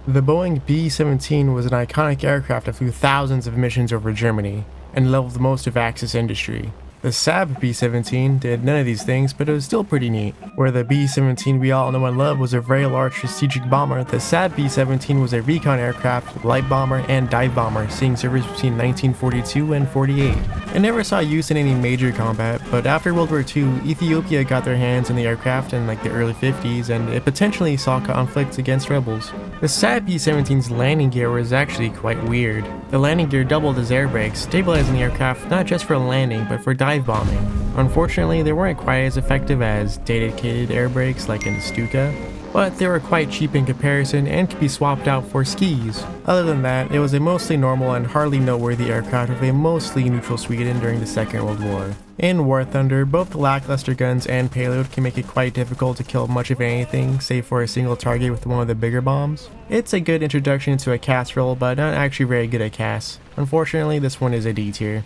The Boeing B-17 was an iconic aircraft that flew thousands of missions over Germany, and leveled most of Axis industry. The Saab B-17 did none of these things, but it was still pretty neat. Where the B-17 we all know and love was a very large strategic bomber, the Saab B-17 was a recon aircraft, light bomber, and dive bomber, seeing service between 1942 and 48. It never saw use in any major combat, but after World War II, Ethiopia got their hands on the aircraft in the early 50s, and it potentially saw conflicts against rebels. The Saab B-17's landing gear was actually quite weird. The landing gear doubled as air brakes, stabilizing the aircraft not just for landing, but for dive bombing. Unfortunately, they weren't quite as effective as dedicated air brakes like in the Stuka, but they were quite cheap in comparison and could be swapped out for skis. Other than that, it was a mostly normal and hardly noteworthy aircraft with a mostly neutral Sweden during the Second World War. In War Thunder, both lackluster guns and payload can make it quite difficult to kill much of anything, save for a single target with one of the bigger bombs. It's a good introduction to a cast role, but not actually very good at casts. Unfortunately, this one is a D tier.